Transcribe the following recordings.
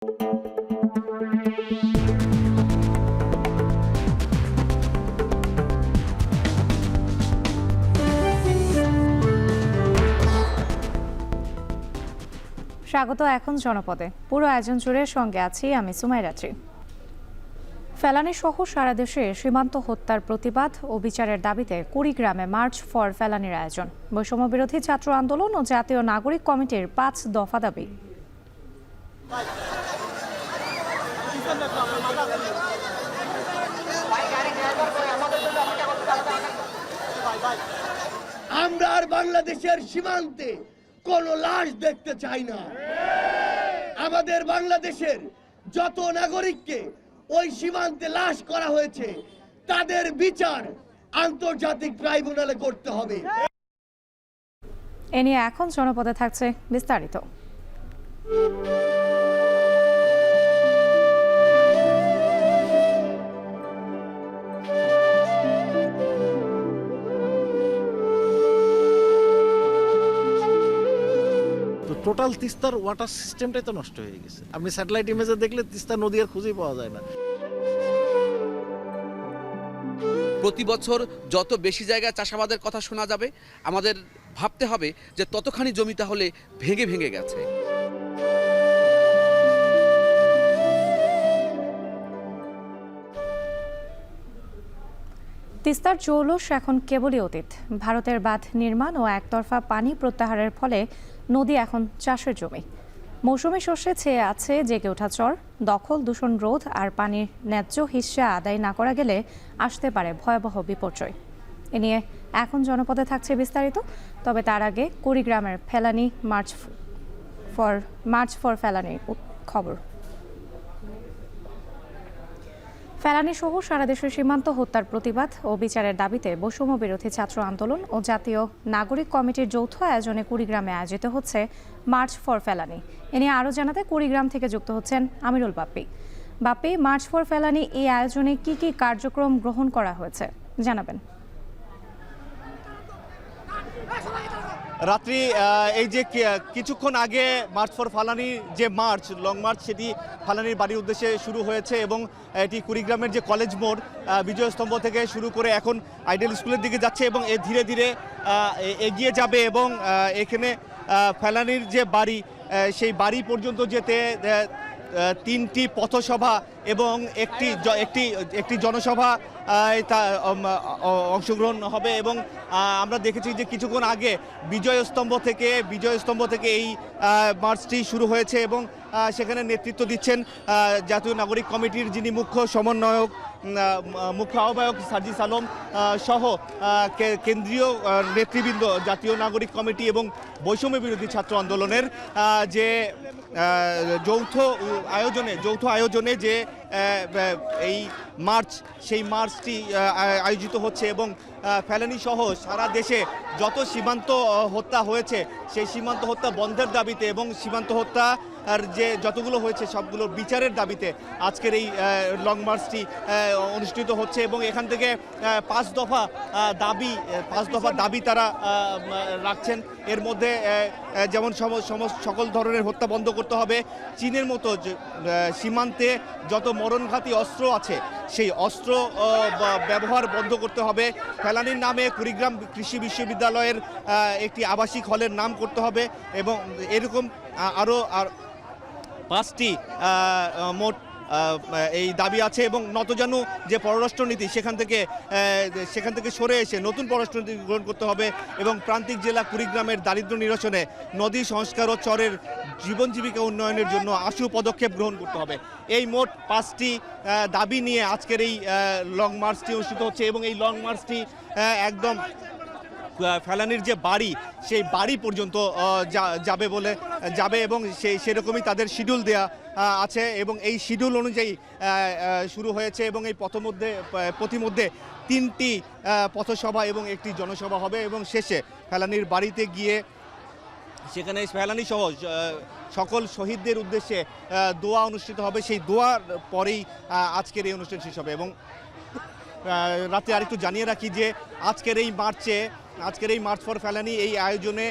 স্বাগত এখন জনপদে। পুরো আয়োজন জুড়ে সঙ্গে আছি আমি সুমাইরাত্রি। ফেলানী সহ সারা দেশে সীমান্ত হত্যার প্রতিবাদ ও বিচারের দাবিতে কুড়িগ্রামে মার্চ ফর ফেলানীর আয়োজন। বৈষম্য বিরোধী ছাত্র আন্দোলন ও জাতীয় নাগরিক কমিটির 5 দফা দাবি। আমরা আর বাংলাদেশের সীমান্তে কোনো লাশ দেখতে চাই না। আমাদের বাংলাদেশের যত নাগরিককে ওই সীমান্তে লাশ করা হয়েছে তাদের বিচার আন্তর্জাতিক ট্রাইব্যুনালে করতে হবে। এ নিয়ে এখন জনপদে থাকছে বিস্তারিত। টোটাল তিস্তার ওয়াটার সিস্টেমটাই তো নষ্ট হয়ে গেছে। আপনি স্যাটেলাইট ইমেজে দেখলে তিস্তা নদী আর খুঁজেই পাওয়া যায় না। প্রতি বছর যত বেশি জায়গায় চাষাবাদের কথা শোনা যাবে, আমাদের ভাবতে হবে যে ততখানি জমি তাহলে ভেঙে ভেঙে গেছে। তিস্তার জৌলস এখন কেবলই অতীত। ভারতের বাঁধ নির্মাণ ও একতরফা পানি প্রত্যাহারের ফলে নদী এখন চাষের জমি। মৌসুমী শস্যে ছেয়ে আছে জেগে ওঠা চর। দখল, দূষণ রোধ আর পানির ন্যায্য হিস্সা আদায় না করা গেলে আসতে পারে ভয়াবহ বিপর্যয়। এ নিয়ে এখন জনপদে থাকছে বিস্তারিত। তবে তার আগে কুড়িগ্রামের ফেলানী মার্চ ফর ফেলানীর খবর। ফেলানী সহ সারা দেশের সীমান্ত হত্যার প্রতিবাদ ও বিচারের দাবিতে বৈষম্য বিরোধী ছাত্র আন্দোলন ও জাতীয় নাগরিক কমিটির যৌথ আয়োজনে কুড়িগ্রামে আয়োজিত হচ্ছে মার্চ ফর ফেলানী। এ নিয়ে আরও জানাতে কুড়িগ্রাম থেকে যুক্ত হচ্ছেন আমিরুল বাপ্পি। বাপ্পি, মার্চ ফর ফেলানী এই আয়োজনে কি কি কার্যক্রম গ্রহণ করা হয়েছে জানাবেন। রাত্রি এই যে কিছুক্ষণ আগে মার্চ ফর ফালানি যে মার্চ, লং মার্চ, সেটি ফালানির বাড়ির উদ্দেশ্যে শুরু হয়েছে এবং এটি কুড়িগ্রামের যে কলেজ মোড়, বিজয়স্তম্ভ থেকে শুরু করে এখন আইডিয়াল স্কুলের দিকে যাচ্ছে এবং এ ধীরে ধীরে এগিয়ে যাবে এবং এখানে ফালানির যে বাড়ি, সেই বাড়ি পর্যন্ত যেতে 3টি পথসভা এবং একটি জনসভা অংশগ্রহণ হবে। এবং আমরা দেখেছি যে কিছুক্ষণ আগে বিজয়স্তম্ভ থেকে এই মার্চটি শুরু হয়েছে এবং সেখানে নেতৃত্ব দিচ্ছেন জাতীয় নাগরিক কমিটির যিনি মুখ্য সমন্বয়ক, মুখ্য আহ্বায়ক সার্জিস আলম সহ কেন্দ্রীয় নেতৃবৃন্দ, জাতীয় নাগরিক কমিটি এবং বৈষম্য বিরোধী ছাত্র আন্দোলনের যে যৌথ আয়োজনে যে এই মার্চ, সেই মার্চটি আয়োজিত হচ্ছে এবং ফেলানী সহ সারা দেশে যত সীমান্ত হত্যা হয়েছে সেই সীমান্ত হত্যা বন্ধের দাবিতে এবং সীমান্ত হত্যা আর যে যতগুলো হয়েছে সবগুলোর বিচারের দাবিতে আজকের এই লং মার্চটি অনুষ্ঠিত হচ্ছে এবং এখান থেকে 5 দফা দাবি তারা রাখছেন। এর মধ্যে যেমন সকল ধরনের হত্যা বন্ধ করতে হবে, চীনের মতো সীমান্তে যত মরণঘাতী অস্ত্র আছে সেই অস্ত্র ব্যবহার বন্ধ করতে হবে, ফেলানীর নামে কুড়িগ্রাম কৃষি বিশ্ববিদ্যালয়ের একটি আবাসিক হলের নাম করতে হবে এবং এরকম আরও 5টি মোট এই দাবি আছে। এবং নতজানু যে পররাষ্ট্রনীতি, সেখান থেকে সরে এসে নতুন পররাষ্ট্রনীতি গ্রহণ করতে হবে এবং প্রান্তিক জেলা কুড়িগ্রামের দারিদ্র্য নিরসনে, নদী সংস্কার ও চরের জীবন জীবিকা উন্নয়নের জন্য আশু পদক্ষেপ গ্রহণ করতে হবে। এই মোট 5টি দাবি নিয়ে আজকের এই লং মার্চটি অনুষ্ঠিত হচ্ছে এবং এই লং মার্চটি একদম ফেলানীর যে বাড়ি, সেই বাড়ি পর্যন্ত যাবে এবং সেরকমই তাদের শিডিউল দেয়া আছে এবং এই শিডিউল অনুযায়ী শুরু হয়েছে এবং এই পথিমধ্যে 3টি পথসভা এবং একটি জনসভা হবে এবং শেষে ফেলানীর বাড়িতে গিয়ে সেখানে ফেলানী সহ সকল শহীদদের উদ্দেশ্যে দোয়া অনুষ্ঠিত হবে। সেই দোয়ার পরেই আজকের এই অনুষ্ঠান শেষ হবে এবং রাতে আরেকটু জানিয়ে রাখি যে আজকের এই মার্চ ফর ফেলানি এই আয়োজনে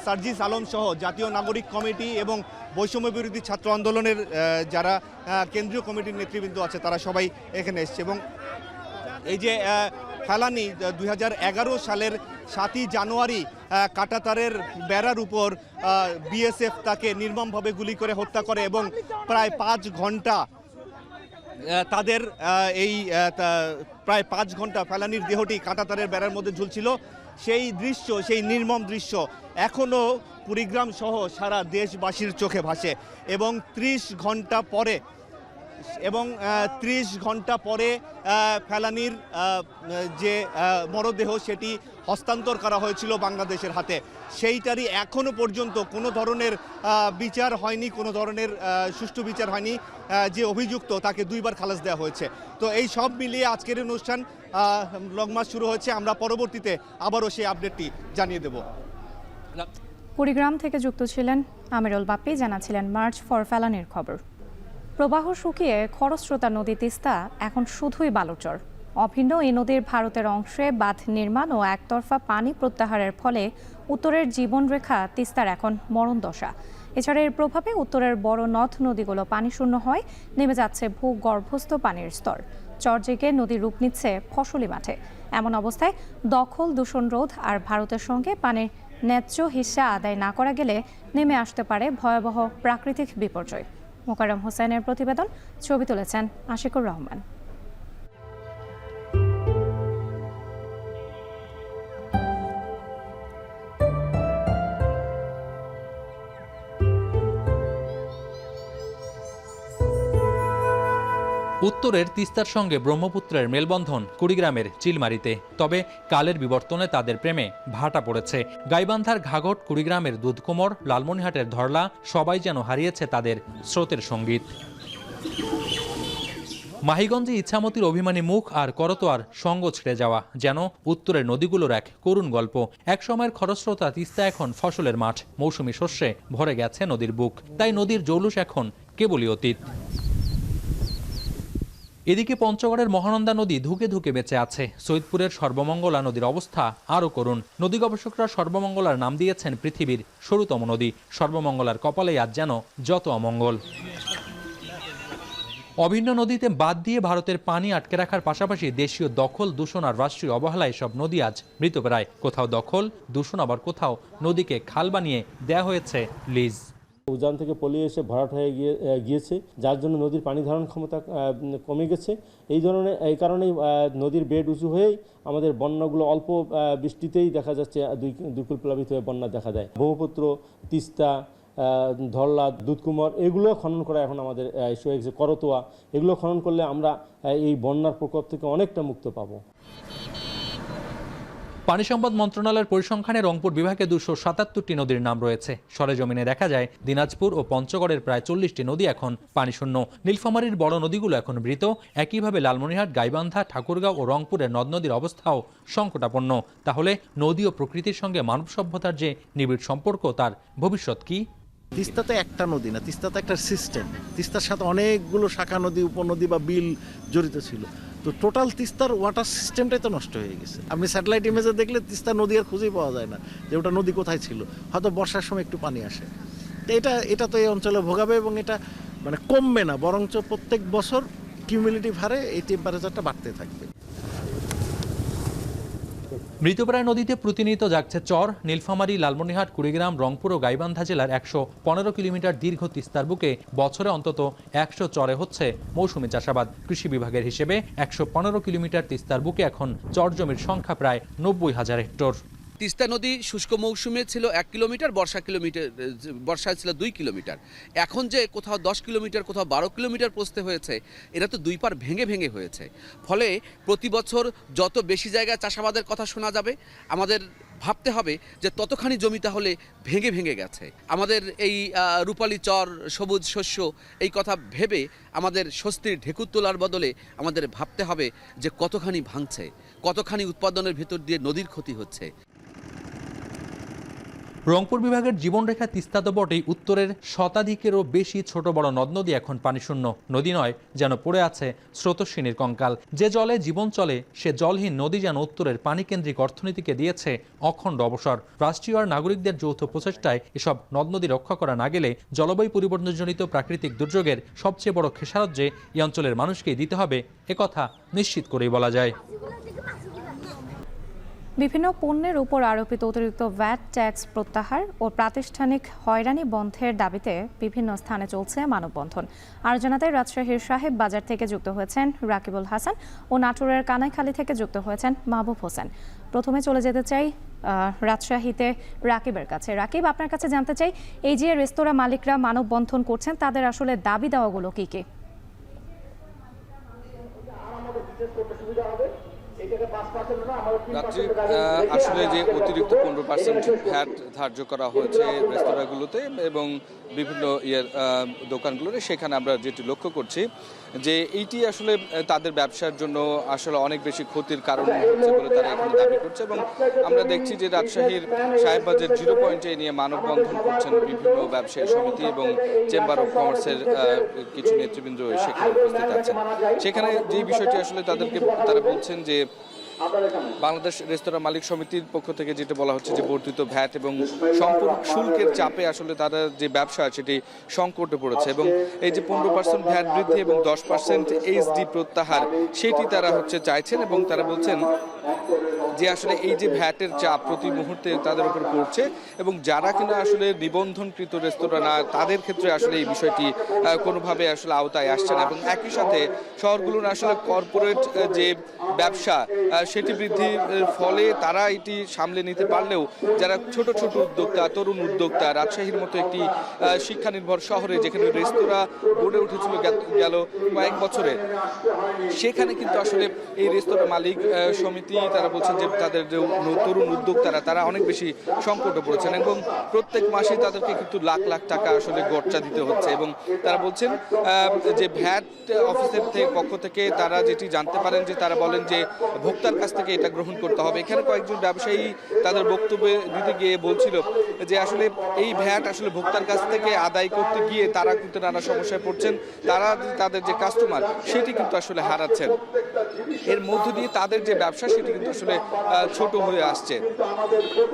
সার্জিস আলম সহ জাতীয় নাগরিক কমিটি এবং বৈষম্য বিরোধী ছাত্র আন্দোলনের যারা কেন্দ্রীয় কমিটির নেতৃবৃন্দ আছে তারা সবাই এখানে এসছে। এবং এই যে ফেলানি 2011 সালের 7ই জানুয়ারি কাঁটাতারের বেড়ার উপর বিএসএফ তাকে নির্মমভাবে গুলি করে হত্যা করে এবং প্রায় 5 ঘন্টা তাদের প্রায় 5 ঘন্টা ফেলানির দেহটি কাঁটাতারের বেড়ার মধ্যে ঝুলছিল। সেই নির্মম দৃশ্য এখনও কুড়িগ্রাম সহ সারা দেশবাসীর চোখে ভাসে এবং 30 ঘন্টা পরে ফেলানির যে মরদেহ সেটি হস্তান্তর করা হয়েছিল বাংলাদেশের হাতে, সেইটারই এখনো পর্যন্ত কোনো ধরনের বিচার হয়নি, কোনো ধরনের সুষ্ঠু বিচার হয়নি। যে অভিযুক্ত তাকে 2বার খালাস দেওয়া হয়েছে। তো এই সব মিলিয়ে আজকের অনুষ্ঠান লং মার্চ শুরু হয়েছে। আমরা পরবর্তীতে আবারও সেই আপডেটটি জানিয়ে দেব। কুড়িগ্রাম থেকে যুক্ত ছিলেন আমিরুল বাপ্পি, জানাচ্ছিলেন মার্চ ফর ফেলানির খবর। প্রবাহ শুকিয়ে খরস্রোতা নদী তিস্তা এখন শুধুই বালুচর। অভিন্ন এই নদীর ভারতের অংশে বাঁধ নির্মাণ ও একতরফা পানি প্রত্যাহারের ফলে উত্তরের জীবনরেখা তিস্তার এখন মরণদশা। এছাড়া এর প্রভাবে উত্তরের বড় নদ নদীগুলো পানিশূন্য হয়, নেমে যাচ্ছে ভূগর্ভস্থ পানির স্তর। চর জেগে নদী রূপ নিচ্ছে ফসলি মাঠে। এমন অবস্থায় দখল, দূষণ রোধ আর ভারতের সঙ্গে পানির ন্যায্য হিস্সা আদায় না করা গেলে নেমে আসতে পারে ভয়াবহ প্রাকৃতিক বিপর্যয়। মোকাররম হোসেনের প্রতিবেদন, ছবি তুলেছেন আশিকুর রহমান। উত্তরের তিস্তার সঙ্গে ব্রহ্মপুত্রের মেলবন্ধন কুড়িগ্রামের চিলমারিতে। তবে কালের বিবর্তনে তাদের প্রেমে ভাটা পড়েছে। গাইবান্ধার ঘাঘট, কুড়িগ্রামের দুধকুমর, লালমনিরহাটের ধরলা, সবাই যেন হারিয়েছে তাদের স্রোতের সঙ্গীত। মাহিগঞ্জে ইছামতির অভিমানী মুখ আর করতোয়ার সঙ্গ ছেড়ে যাওয়া যেন উত্তরের নদীগুলোর এক করুণ গল্প। এক সময়ের খরস্রোতা তিস্তা এখন ফসলের মাঠ, মৌসুমী শস্যে ভরে গেছে নদীর বুক। তাই নদীর জৌলুস এখন কেবলই অতীত। এদিকে পঞ্চগড়ের মহানন্দা নদী ধুকে ধুকে বেঁচে আছে। সৈয়দপুরের সর্বমঙ্গলা নদীর অবস্থা আরও করুণ। নদী গবেষকরা সর্বমঙ্গলার নাম দিয়েছেন পৃথিবীর সরুতম নদী। সর্বমঙ্গলার কপালে আজ যেন যত অমঙ্গল। অভিন্ন নদীতে বাদ দিয়ে ভারতের পানি আটকে রাখার পাশাপাশি দেশীয় দখল, দূষণ আর রাষ্ট্রীয় অবহেলায় সব নদী আজ মৃতপ্রায়। কোথাও দখল, দূষণ, আবার কোথাও নদীকে খাল বানিয়ে দেয়া হয়েছে লিজ। উজান থেকে পলিয়ে এসে ভরাট হয়ে গিয়েছে, যার জন্য নদীর পানি ধারণ ক্ষমতা কমে গেছে। এই কারণেই নদীর বেড উঁচু হয়েই আমাদের বন্যাগুলো অল্প বৃষ্টিতেই দেখা যাচ্ছে দুই কূল প্লাবিত হয়ে বন্যা দেখা দেয়। ব্রহ্মপুত্র, তিস্তা, ধরলা, দুধকুমার এগুলো খনন করা এখন আমাদের করতোয়া, এগুলো খনন করলে আমরা এই বন্যার প্রকোপ থেকে অনেকটা মুক্ত পাবো। পানি সম্পদ মন্ত্রণালয়ের পরিসংখ্যানে রংপুর বিভাগে 277টি নদীর নাম রয়েছে। সরেজমিনে দেখা যায় দিনাজপুর ও পঞ্চগড়ের প্রায় 40টি নদী এখন পানিশূন্য। নীলফামারীর বড় নদীগুলো এখন মৃত। একইভাবে লালমনিরহাট, গাইবান্ধা, ঠাকুরগাঁও ও রংপুরের নদ নদীর অবস্থাও সংকটাপন্ন। তাহলে নদী ও প্রকৃতির সঙ্গে মানব সভ্যতার যে নিবিড় সম্পর্ক, তার ভবিষ্যৎ কি? তিস্তা তো একটা নদী না, তিস্তা তো একটা সিস্টেম। তিস্তার সাথে অনেকগুলো শাখা নদী, উপনদী বা বিল জড়িত ছিল। তো টোটাল তিস্তার ওয়াটার সিস্টেমটাই তো নষ্ট হয়ে গেছে। আপনি স্যাটেলাইট ইমেজে দেখলে তিস্তা নদী আর খুঁজেই পাওয়া যায় না যে ওটা নদী কোথায় ছিল। হয়তো বর্ষার সময় একটু পানি আসে। তো এটা তো এই অঞ্চলে ভোগাবে এবং এটা মানে কমবে না, বরঞ্চ প্রত্যেক বছর কিউমুলেটিভ হারে এই টেম্পারেচারটা বাড়তে থাকবে। মৃতপ্রায় নদীতে প্রতিনিয়ত জাগছে চর। নীলফামারী, লালমনিরহাট, কুড়িগ্রাম, রংপুর ও গাইবান্ধা জেলার 115 কিলোমিটার দীর্ঘ তিস্তার বুকে বছরে অন্তত 100 চরে হচ্ছে মৌসুমী চাষাবাদ। কৃষি বিভাগের হিসেবে 115 কিলোমিটার তিস্তার বুকে এখন চর জমির সংখ্যা প্রায় 90,000 হেক্টর। তিস্তা নদী শুষ্ক মৌসুমে ছিল 1 কিলোমিটার, বর্ষায় ছিল 2 কিলোমিটার। এখন যে কোথাও 10 কিলোমিটার, কোথাও 12 কিলোমিটার প্রস্তে হয়েছে, এটা তো দুই পার ভেঙে ভেঙে হয়েছে। ফলে প্রতি বছর যত বেশি জায়গায় চাষাবাদের কথা শোনা যাবে, আমাদের ভাবতে হবে যে ততখানি জমি তাহলে ভেঙে ভেঙে গেছে। আমাদের এই রূপালী চর, সবুজ শস্য, এই কথা ভেবে আমাদের স্বস্তির ঢেকুর তোলার বদলে আমাদের ভাবতে হবে যে কতখানি ভাঙছে, কতখানি উৎপাদনের ভেতর দিয়ে নদীর ক্ষতি হচ্ছে। রংপুর বিভাগের জীবনরেখা তিস্তা তো বটেই, উত্তরের শতাধিকেরও বেশি ছোট বড় নদ নদী এখন পানিশূন্য। নদী নয়, যেন পড়ে আছে স্রোতস্বিনীর কঙ্কাল। যে জলে জীবন চলে সে জলহীন নদী যেন উত্তরের পানিকেন্দ্রিক অর্থনীতিকে দিয়েছে অখণ্ড অবসর। রাষ্ট্রীয় আর নাগরিকদের যৌথ প্রচেষ্টায় এসব নদ নদী রক্ষা করা না গেলে জলবায়ু পরিবর্তনজনিত প্রাকৃতিক দুর্যোগের সবচেয়ে বড় খেসারত যে এই অঞ্চলের মানুষকেই দিতে হবে, একথা নিশ্চিত করেই বলা যায়। বিভিন্ন পণ্যের উপর আরোপিত অতিরিক্ত ভ্যাট ট্যাক্স প্রত্যাহার ও প্রাতিষ্ঠানিক হয়রানি বন্ধের দাবিতে বিভিন্ন স্থানে চলছে মানববন্ধন। আর জানাতে রাজশাহীর সাহেব বাজার থেকে যুক্ত হয়েছেন রাকিবুল হাসান ও নাটোরের কানাইখালী থেকে যুক্ত হয়েছেন মাহবুব হোসেন। প্রথমে চলে যেতে চাই রাজশাহীতে রাকিবের কাছে। রাকিব, আপনার কাছে জানতে চাই, এই যে রেস্তোরাঁ মালিকরা মানববন্ধন করছেন তাদের আসলে দাবি দেওয়াগুলো কি কি? আসলে যে অতিরিক্ত 15% ভ্যাট ধার্য করা হয়েছে রেস্তোরাঁগুলোতে এবং বিভিন্ন দোকানগুলোতে, সেখানে আমরা যেটি লক্ষ্য করছি যে এইটি আসলে তাদের ব্যবসার জন্য আসলে অনেক বেশি ক্ষতির কারণ হচ্ছে বলে তারা এখানে দাবি করছে। এবং আমরা দেখছি যে রাজশাহীর সাহেববাজার 0 পয়েন্টে নিয়ে মানববন্ধন করছেন বিভিন্ন ব্যবসায়ী সমিতি এবং চেম্বার অফ কমার্সের কিছু নেতৃবৃন্দ সেখানে উপস্থিত আছেন। সেখানে যে বিষয়টি আসলে তারা বলছেন যে বাংলাদেশ রেস্তোরাঁ মালিক সমিতির পক্ষ থেকে যেটা বলা হচ্ছে যে বর্ধিত ভ্যাট এবং সম্পূরক শুল্কের চাপে আসলে তাদের যে ব্যবসা সেটি সংকটে পড়েছে এবং এই যে 15% ভ্যাট বৃদ্ধি এবং 10% এইচডি প্রত্যাহার সেটি তারা চাইছেন। এবং তারা বলছেন যে আসলে এই যে ভ্যাটের চাপ প্রতি মুহূর্তে তাদের উপর পড়ছে এবং যারা কিনা আসলে নিবন্ধনকৃত রেস্তোরাঁ না তাদের ক্ষেত্রে আসলে এই বিষয়টি কোনোভাবে আসলে আওতায় আসছে না। এবং একই সাথে শহরগুলোর আসলে কর্পোরেট যে ব্যবসা সেটি বৃদ্ধির ফলে তারা এটি সামলে নিতে পারলেও যারা ছোট ছোট উদ্যোক্তা, তরুণ উদ্যোক্তা, রাজশাহীর মতো একটি শিক্ষা নির্ভর শহরে যেখানে রেস্তোরাঁ গড়ে উঠেছিল গেল কয়েক বছরে, সেখানে কিন্তু আসলে এই রেস্তোরাঁ মালিক সমিতি তারা বলছেন যে তাদের যে তরুণ উদ্যোক্তারা তারা অনেক বেশি সংকটে পড়েছেন এবং প্রত্যেক মাসে তাদেরকে কিন্তু লাখ লাখ টাকা আসলে গড়চা দিতে হচ্ছে। এবং তারা বলছেন যে ভ্যাট অফিসের পক্ষ থেকে তারা যেটি জানতে পারেন যে তারা বলেন যে ভোক্তার কাছ থেকে এটা গ্রহণ করতে হবে। এখানে কয়েকজন ব্যবসায়ী তাদের বক্তব্যে দিতে গিয়ে বলছিল যে আসলে এই ভ্যাট আসলে ভোক্তার কাছ থেকে আদায় করতে গিয়ে তারা কিন্তু নানা সমস্যায় পড়ছেন, তারা তাদের যে কাস্টমার সেটি কিন্তু আসলে হারাচ্ছেন। এর মধ্য দিয়ে তাদের যে ব্যবসা সেটি কিন্তু আসলে ছোট হয়ে আসছে।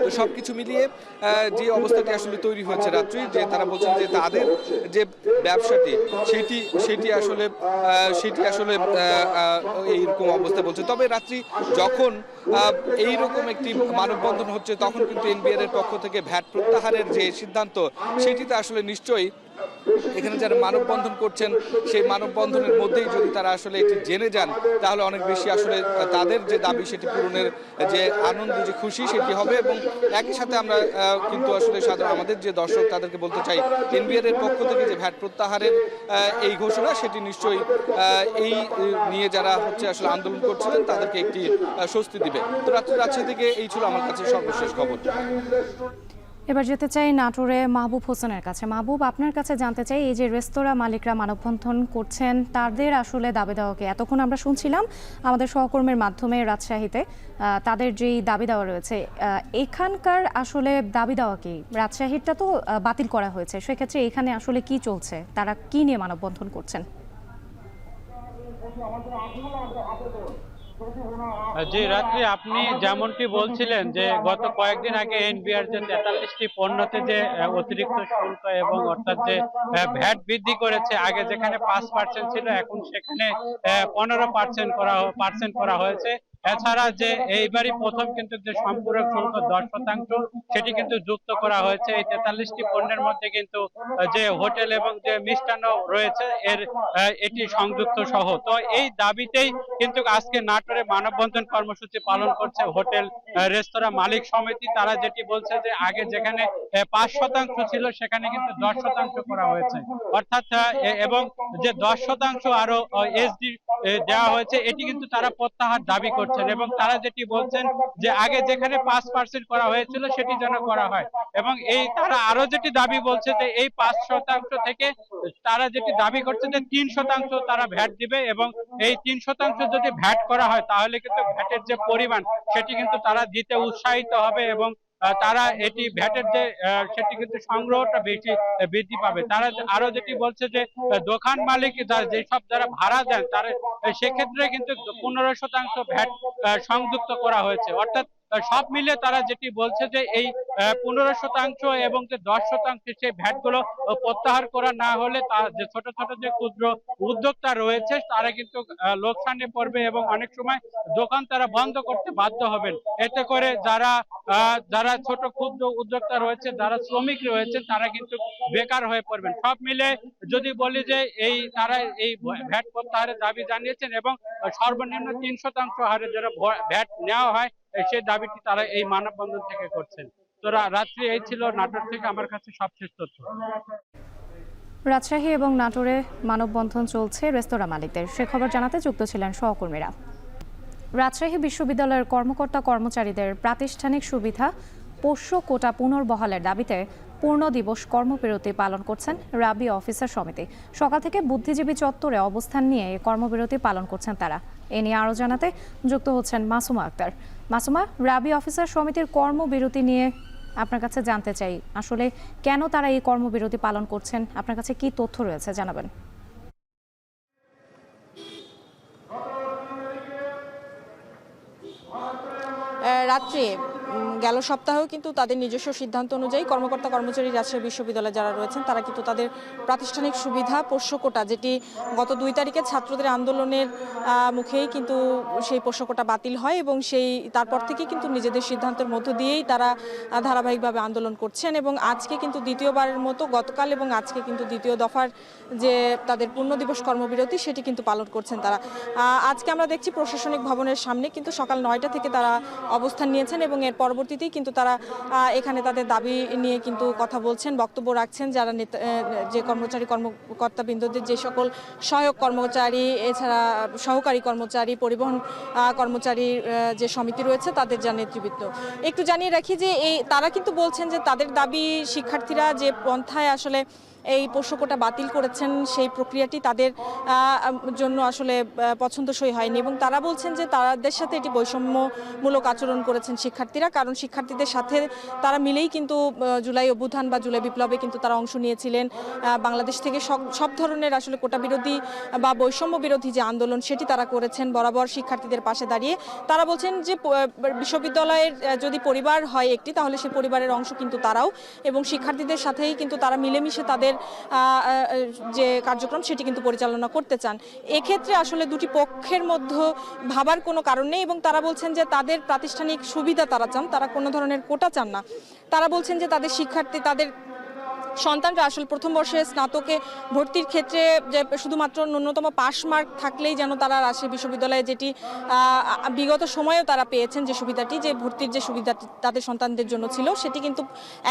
তো সবকিছু মিলিয়ে যে অবস্থাটি আসলে তৈরি হয়েছে রাত্রি, যে তারা বলছেন যে তাদের যে ব্যবসাটি সেটি আসলে এইরকম অবস্থা বলছে। তবে রাত্রি যখন এইরকম একটি মানববন্ধন হচ্ছে তখন কিন্তু এনবিআর এর পক্ষ থেকে ভ্যাট প্রত্যাহারের যে সিদ্ধান্ত সেটিতে আসলে নিশ্চয়ই এখানে যারা মানববন্ধন করছেন সেই মানববন্ধনের মধ্যেই যদি তারা আসলে এটি জেনে যান তাহলে অনেক বেশি আসলে তাদের যে দাবি সেটি পূরণের যে আনন্দ, যে খুশি সেটি হবে। এবং একই সাথে আমরা কিন্তু আসলে সাধারণ আমাদের যে দর্শক তাদেরকে বলতে চাই এনবিআর এর পক্ষ থেকে যে ভ্যাট প্রত্যাহারের এই ঘোষণা সেটি নিশ্চয়ই এই নিয়ে যারা আসলে আন্দোলন করছিলেন তাদেরকে একটি স্বস্তি দিবে। তো রাজশাহী থেকে এই ছিল আমার কাছে সর্বশেষ খবর। এবার যেতে চাই নাটোরে মাহবুব হোসেনের কাছে। মাহবুব, আপনার কাছে জানতে চাই, এই যে রেস্তোরাঁ মালিকরা মানববন্ধন করছেন তাদের আসলে দাবি দেওয়াকে এতক্ষণ আমরা শুনছিলাম আমাদের সহকর্মীর মাধ্যমে রাজশাহীতে তাদের যেই দাবি দেওয়া রয়েছে, এখানকার আসলে দাবি দেওয়া কি? রাজশাহীরটা তো বাতিল করা হয়েছে, সেক্ষেত্রে এখানে আসলে কি চলছে, তারা কি নিয়ে মানববন্ধন করছেন? জি রাত্রি, আপনি যেমনটি বলছিলেন যে গত কয়েকদিন আগে এনবিআর যে 43টি পণ্যতে যে অতিরিক্ত শুল্ক এবং অর্থাৎ যে ভ্যাট বৃদ্ধি করেছে, আগে যেখানে 5% ছিল এখন সেখানে 15% করা হয়েছে। এছাড়া যে এইবারই প্রথম কিন্তু যে সম্পূরক শুল্ক 10% সেটি কিন্তু যুক্ত করা হয়েছে এই 43টি পণ্যের মধ্যে, কিন্তু যে হোটেল এবং যে মিষ্টান্ন রয়েছে এটি সংযুক্ত সহ। তো এই দাবিতেই কিন্তু আজকে নাটোরে মানববন্ধন কর্মসূচি পালন করছে হোটেল রেস্তোরাঁ মালিক সমিতি। তারা যেটি বলছে যে আগে যেখানে 5% ছিল সেখানে কিন্তু 10% করা হয়েছে, অর্থাৎ এবং যে 10% আরো এসডি দেওয়া হয়েছে এটি কিন্তু তারা প্রত্যাহার দাবি করছেন। এবং তারা যেটি বলছেন যে আগে যেখানে 5% করা হয়েছিল সেটি যেন করা হয়। এবং তারা আরো যেটি দাবি বলছে যে এই 5% থেকে তারা যেটি দাবি করছে যে 3% তারা ভ্যাট দিবে এবং এই 3% যদি ভ্যাট করা হয় তাহলে কিন্তু ভ্যাটের যে পরিমাণ সেটি কিন্তু তারা দিতে উৎসাহিত হবে এবং তারা এটি ভ্যাটের যে সেটি কিন্তু সংগ্রহটা বেশি বৃদ্ধি পাবে। তারা আরো যেটি বলছে যে দোকান মালিক যেসব যারা ভাড়া দেন তারা সেক্ষেত্রে কিন্তু 15% ভ্যাট সংযুক্ত করা হয়েছে। অর্থাৎ সব মিলে তারা যেটি বলছে যে এই 15% এবং যে 10% সেই ভ্যাট গুলো প্রত্যাহার করা না হলে যে ছোট ছোট যে ক্ষুদ্র উদ্যোক্তা রয়েছে তারা কিন্তু লোকসানে পড়বে এবং অনেক সময় দোকান তারা বন্ধ করতে বাধ্য হবেন। এতে করে যারা ছোট ক্ষুদ্র উদ্যোক্তা রয়েছে, যারা শ্রমিক রয়েছে, তারা কিন্তু বেকার হয়ে পড়বেন। সব মিলে যদি বলি যে তারা এই ভ্যাট প্রত্যাহারের দাবি জানিয়েছেন এবং সর্বনিম্ন 3% হারে যারা ভ্যাট নেওয়া হয় সেই দাবিটি তারা এই মানববন্ধন থেকে করছেন। তো রাত্রি এই ছিল নাটোর থেকে আমার কাছে সবশেষ তথ্য। রাজশাহী এবং নাটোরে মানববন্ধন চলছে রেস্তোরাঁ মালিকদের, সে খবর জানাতে যুক্ত ছিলেন সহকর্মীরা। রাজশাহী বিশ্ববিদ্যালয়ের কর্মকর্তা কর্মচারীদের প্রাতিষ্ঠানিক সুবিধা পোষ্য কোটা পুনর্বহালের দাবিতে পূর্ণ দিবস কর্মবিরতি পালন করছেন রাবি অফিসার সমিতি। সকাল থেকে বুদ্ধিজীবী চত্বরে অবস্থান নিয়ে কর্মবিরতি পালন করছেন তারা। এ নিয়ে আরও জানাতে যুক্ত হচ্ছেন মাসুমা আক্তার। মাসুমা, রাবি অফিসার সমিতির কর্মবিরতি নিয়ে আপনার কাছে জানতে চাই, আসলে কেন তারা এই কর্মবিরতি পালন করছেন? আপনার কাছে কি তথ্য রয়েছে জানাবেন। রাত্রে গেল সপ্তাহেও কিন্তু তাদের নিজস্ব সিদ্ধান্ত অনুযায়ী কর্মকর্তা কর্মচারী রাজশাহী বিশ্ববিদ্যালয়ে যারা রয়েছেন তারা কিন্তু তাদের প্রাতিষ্ঠানিক সুবিধা পোষ্য কোটা, যেটি গত 2 তারিখে ছাত্রদের আন্দোলনের মুখেই কিন্তু সেই পোষ্য কোটা বাতিল হয় এবং তারপর থেকে কিন্তু নিজেদের সিদ্ধান্তের মধ্য দিয়েই তারা ধারাবাহিকভাবে আন্দোলন করছেন এবং আজকে কিন্তু দ্বিতীয়বারের মতো গতকাল এবং আজকে কিন্তু দ্বিতীয় দফার যে তাদের পূর্ণ দিবস কর্মবিরতি সেটি কিন্তু পালন করছেন তারা। আজকে আমরা দেখছি প্রশাসনিক ভবনের সামনে কিন্তু সকাল 9টা থেকে তারা অবস্থান নিয়েছেন এবং এর পরবর্তীতেই কিন্তু তারা এখানে তাদের দাবি নিয়ে কিন্তু কথা বলছেন, বক্তব্য রাখছেন। যারা যে কর্মকর্তাবৃন্দদের যে সকল সহায়ক কর্মচারী, এছাড়া সহকারী কর্মচারী, পরিবহন কর্মচারী যে সমিতি রয়েছে তাদের যা নেতৃবৃন্দ। একটু জানিয়ে রাখি যে তারা কিন্তু বলছেন যে তাদের দাবি শিক্ষার্থীরা যে পন্থায় আসলে এই পোষ্য কোটা বাতিল করেছেন সেই প্রক্রিয়াটি তাদের জন্য আসলে পছন্দসই হয়নি এবং তারা বলছেন যে তাদের সাথে এটি বৈষম্যমূলক আচরণ করেছেন শিক্ষার্থীরা, কারণ শিক্ষার্থীদের সাথে তারা মিলেই কিন্তু জুলাই অভ্যুত্থান বা জুলাই বিপ্লবে কিন্তু তারা অংশ নিয়েছিলেন। বাংলাদেশ থেকে সব ধরনের আসলে কোটা বিরোধী বা বৈষম্য বিরোধী যে আন্দোলন সেটি তারা করেছেন বরাবর শিক্ষার্থীদের পাশে দাঁড়িয়ে। তারা বলছেন যে বিশ্ববিদ্যালয়ের যদি পরিবার হয় একটি, তাহলে সেই পরিবারের অংশ কিন্তু তারাও, এবং শিক্ষার্থীদের সাথেই কিন্তু তারা মিলেমিশে তাদের যে কার্যক্রম সেটি কিন্তু পরিচালনা করতে চান। এক্ষেত্রে আসলে দুটি পক্ষের মধ্যে ভাবার কোনো কারণ নেই এবং তারা বলছেন যে তাদের প্রাতিষ্ঠানিক সুবিধা তারা চান, তারা কোনো ধরনের কোটা চান না। তারা বলছেন যে তাদের তাদের সন্তানরা আসলে প্রথম বর্ষে স্নাতকে ভর্তির ক্ষেত্রে যে শুধুমাত্র ন্যূনতম পাস মার্ক থাকলেই যেন তারা রাজশাহী বিশ্ববিদ্যালয়ে, যেটি বিগত সময়েও তারা পেয়েছেন যে সুবিধাটি, যে ভর্তির যে সুবিধাটি তাদের সন্তানদের জন্য ছিল, সেটি কিন্তু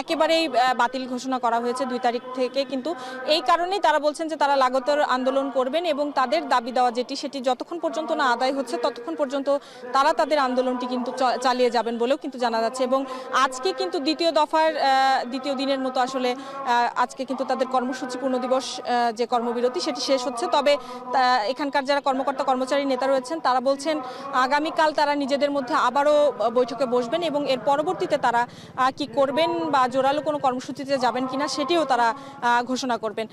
একেবারেই বাতিল ঘোষণা করা হয়েছে 2 তারিখ থেকে। কিন্তু এই কারণেই তারা বলছেন যে তারা লাগাতার আন্দোলন করবেন এবং তাদের দাবি দেওয়া যেটি সেটি যতক্ষণ পর্যন্ত না আদায় হচ্ছে ততক্ষণ পর্যন্ত তারা তাদের আন্দোলনটি কিন্তু চালিয়ে যাবেন বলেও কিন্তু জানা যাচ্ছে। এবং আজকে কিন্তু দ্বিতীয় দফার দ্বিতীয় দিনের মতো আসলে আজকে কিন্তু তাদের কর্মসূচি পূর্ণ দিবস যে কর্মবিরতি সেটি শেষ হচ্ছে। তবে এখানকার যারা কর্মকর্তা কর্মচারী নেতা রয়েছেন তারা বলছেন আগামীকাল তারা নিজেদের মধ্যে আবারও বৈঠকে বসবেন এবং এর পরবর্তীতে তারা কি করবেন বা জোরালো কোনো কর্মসূচিতে যাবেন কিনা সেটিও তারা ঘোষণা করবেন।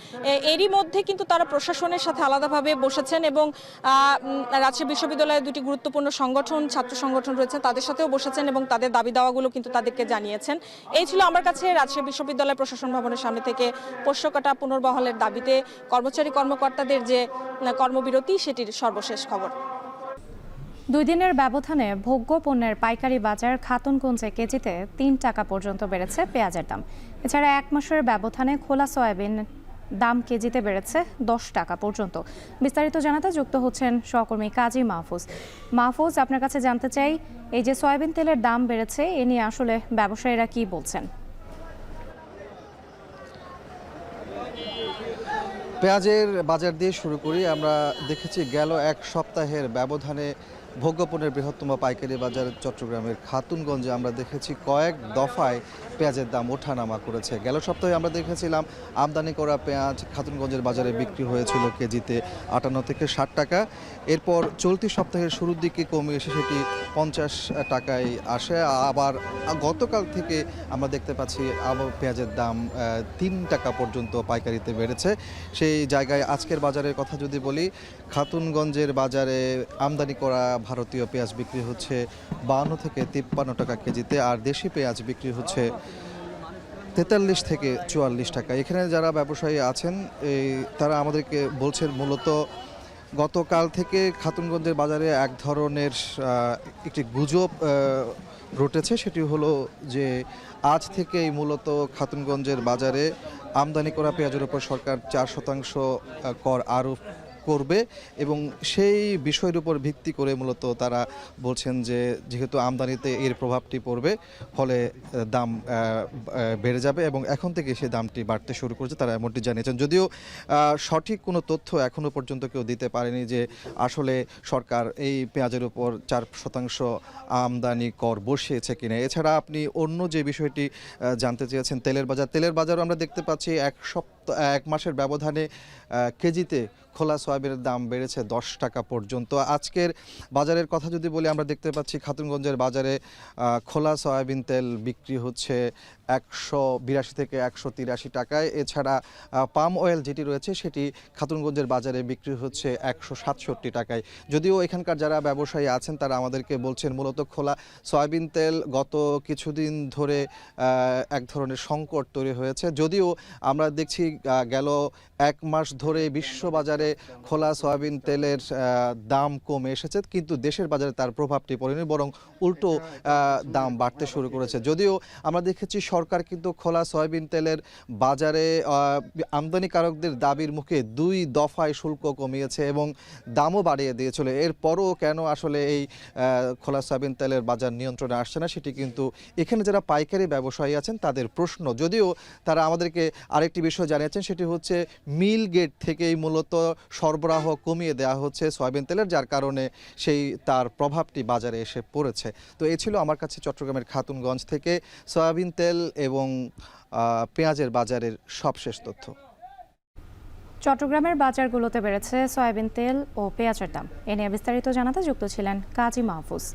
এরই মধ্যে কিন্তু তারা প্রশাসনের সাথে আলাদাভাবে বসেছেন এবং রাজশাহী বিশ্ববিদ্যালয়ের দুটি গুরুত্বপূর্ণ সংগঠন, ছাত্র সংগঠন রয়েছে, তাদের সাথেও বসেছেন এবং তাদের দাবি দাওয়াগুলো কিন্তু তাদেরকে জানিয়েছেন। এই ছিল আমার কাছে রাজশাহী বিশ্ববিদ্যালয় প্রশাসন ভবনের সামনে থেকে পোষ্য কোটা পুনর্বহালের দাবিতে কর্মচারী-কর্মকর্তাদের যে কর্মবিরতি সেটির সর্বশেষ খবর। 2 দিনের ব্যবধানে ভোগ্য পণ্যের পাইকারি বাজার খাতুনগঞ্জে কেজিতে 3 টাকা পর্যন্ত বেড়েছে পেঁয়াজের দাম। এছাড়া 1 মাসের ব্যবধানে খোলা সয়াবিন দাম কেজিতে বেড়েছে 10 টাকা পর্যন্ত। বিস্তারিত জানাতে যুক্ত হচ্ছেন সহকর্মী কাজী মাহফুজ। মাহফুজ, আপনার কাছে জানতে চাই, এই যে সয়াবিন তেলের দাম বেড়েছে এ নিয়ে আসলে ব্যবসায়ীরা কি বলছেন? পেঁয়াজের বাজার দিয়ে শুরু করি। আমরা দেখেছি গেল 1 সপ্তাহের ব্যবধানে ভোগ্যপণ্যের বৃহত্তম পাইকারি বাজার চট্টগ্রামের খাতুনগঞ্জে আমরা দেখেছি কয়েক দফায় পেঁয়াজের দাম ওঠানামা করেছে। গেল সপ্তাহে আমরা দেখেছিলাম আমদানি করা পেঁয়াজ খাতুনগঞ্জের বাজারে বিক্রি হয়েছিল কেজিতে 58 থেকে 60 টাকা। এরপর চলতি সপ্তাহের শুরুর দিকে কমে এসে সেটি 50 টাকায় আসে। আবার গতকাল থেকে আমরা দেখতে পাচ্ছি আবার পেঁয়াজের দাম 3 টাকা পর্যন্ত পাইকারিতে বেড়েছে। সেই জায়গায় আজকের বাজারের কথা যদি বলি, খাতুনগঞ্জের বাজারে আমদানি করা ভারতীয় পেঁয়াজ বিক্রি হচ্ছে 52 থেকে 53 টাকা কেজিতে, আর দেশি পেঁয়াজ বিক্রি হচ্ছে 43 থেকে 44 টাকা। এখানে যারা ব্যবসায়ী আছেন তারা আমাদেরকে বলছেন মূলত গতকাল থেকে খাতুনগঞ্জের বাজারে এক ধরনের একটি গুজব রটেছে। সেটি হলো যে আজ থেকেই মূলত খাতুনগঞ্জের বাজারে আমদানি করা পেঁয়াজের উপর সরকার 4% কর আরোপ করবে এবং সেই বিষয়ের উপর ভিত্তি করে মূলত তারা বলছেন যে যেহেতু আমদানিতে এর প্রভাবটি পড়বে, ফলে দাম বেড়ে যাবে এবং এখন থেকে সেই দামটি বাড়তে শুরু করেছে, তারা এমনটি জানিয়েছেন। যদিও সঠিক কোনো তথ্য এখনও পর্যন্ত কেউ দিতে পারেনি যে আসলে সরকার এই পেঁয়াজের উপর 4% আমদানি কর বসিয়েছে কিনা। এছাড়া আপনি অন্য যে বিষয়টি জানতে চেয়েছেন, তেলের বাজারও আমরা দেখতে পাচ্ছি এক মাসের ব্যবধানে কেজিতে খোলা সয়াবিনের দাম বেড়েছে 10 টাকা পর্যন্ত। আজকের বাজারের কথা যদি বলি, আমরা দেখতে পাচ্ছি খাতুনগঞ্জের বাজারে খোলা সয়াবিন তেল বিক্রি হচ্ছে 182 থেকে 183 টাকায়। এছাড়া পাম অয়েল যেটি রয়েছে সেটি খাতুনগঞ্জের বাজারে বিক্রি হচ্ছে 167 টাকায়। যদিও এখানকার যারা ব্যবসায়ী আছেন তারা আমাদেরকে বলছেন মূলত খোলা সয়াবিন তেল গত কিছুদিন ধরে এক ধরনের সংকট তৈরি হয়েছে। যদিও আমরা দেখছি গেল এক মাস ধরে বিশ্ববাজারে খোলা সয়াবিন তেলের দাম কমে এসেছে, কিন্তু দেশের বাজারে তার প্রভাবটি পড়েনি, বরং উল্টো দাম বাড়তে শুরু করেছে। যদিও আমরা দেখেছি সরকার কিন্তু খোলা সয়াবিন তেলের বাজারে আমদানিকারকদের দাবির মুখে 2 দফায় শুল্ক কমিয়েছে এবং দামও বাড়িয়ে দিয়েছিল। এরপরও কেন আসলে এই খোলা সয়াবিন তেলের বাজার নিয়ন্ত্রণে আসছে না, সেটি কিন্তু এখানে যারা পাইকারি ব্যবসায়ী আছেন তাদের প্রশ্ন। যদিও তারা আমাদেরকে আরেকটি বিষয় জানিয়েছেন, সেটি হচ্ছে মিল গেট থেকেই মূলত সরবরাহ কমিয়ে দেওয়া হচ্ছে সয়াবিন তেলের, যার কারণে তার প্রভাবটি বাজারে এসে পড়েছে। তো এই ছিল আমার কাছে চট্টগ্রামের খাতুনগঞ্জ থেকে সয়াবিন তেল এবং পেঁয়াজের বাজারের সবশেষ তথ্য। চট্টগ্রামের বাজারগুলোতে বেড়েছে সয়াবিন তেল ও পেঁয়াজের দাম। এ নিয়ে বিস্তারিত জানাতে যুক্ত ছিলেন কাজী মাহফুজ।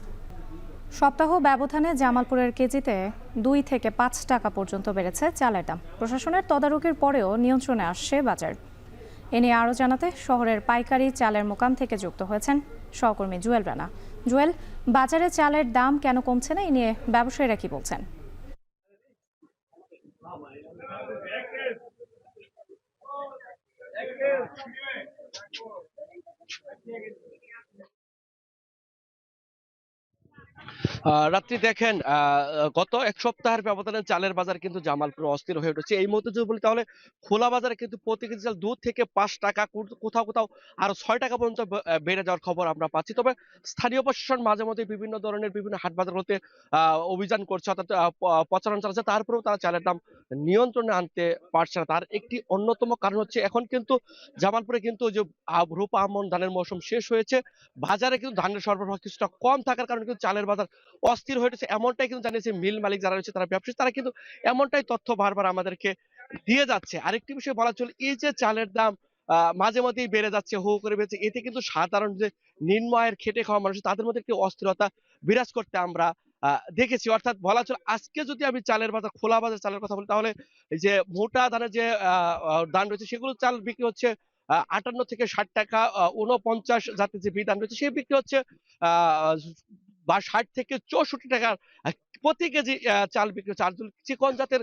সপ্তাহ ব্যবধানে জামালপুরের কেজিতে 2 থেকে 5 টাকা পর্যন্ত বেড়েছে চালের দাম। প্রশাসনের তদারকির পরেও নিয়ন্ত্রণে আসছে বাজার। এ নিয়ে আরও জানাতে শহরের পাইকারি চালের মোকাম থেকে যুক্ত হয়েছেন সহকর্মী জুয়েল রানা। জুয়েল, বাজারে চালের দাম কেন কমছে না, এ নিয়ে ব্যবসায়ীরা কি বলছেন? রাত্রি দেখেন, গত এক সপ্তাহের ব্যবধানে চালের বাজার কিন্তু জামালপুর অস্থির হয়ে উঠেছে। এই মুহূর্তে যদি বলি তাহলে খোলা বাজারে কিন্তু প্রতি কেজি চাল 2 থেকে 5 টাকা, কোথাও কোথাও আরো 6 টাকা পর্যন্ত বেড়ে যাওয়ার খবর আমরা পাচ্ছি। তবে স্থানীয় প্রশাসন মাঝে মধ্যে বিভিন্ন ধরনের বিভিন্ন হাট বাজারগুলোতে অভিযান করছে, অর্থাৎ প্রচারণা চালাচ্ছে, তারপরেও তারা চালের দাম নিয়ন্ত্রণে আনতে পারছে না। তার একটি অন্যতম কারণ হচ্ছে এখন কিন্তু জামালপুরে কিন্তু যে রূপা আমন ধানের মৌসুম শেষ হয়েছে, বাজারে কিন্তু ধানের সরবরাহ কিছুটা কম থাকার কারণে কিন্তু চালের বাজার অস্থির হয়ে উঠেছে, এমনটাই কিন্তু জানিয়েছে মিল মালিক যারা রয়েছে, তারা ব্যবসায়ী, তারা কিন্তু এমনটাই তথ্য বারবার আমাদেরকে দিয়ে যাচ্ছে। আরেকটি বিষয় বলা চলে, এই যে চালের দাম মাঝে মধ্যেই বেড়ে যাচ্ছে, হু করে বেড়েছে, এতে কিন্তু সাধারণ যে নিম্ন আয়ের খেটে খাওয়া মানুষ তাদের মধ্যে একটি অস্থিরতা বিরাজ করতে আমরা দেখেছি। অর্থাৎ বলা চলে আজকে যদি আমি চালের বাজার, খোলা বাজার চালের কথা বলি, তাহলে যে মোটা ধানের যে দাম রয়েছে সেগুলো চাল বিক্রি হচ্ছে 58 থেকে 60 টাকা, 49 জাতের যে বিধান রয়েছে সে বিক্রি হচ্ছে বা 60 থেকে 64 টাকা প্রতি কেজি চাল বিক্রি হচ্ছে। আর চিকন জাতের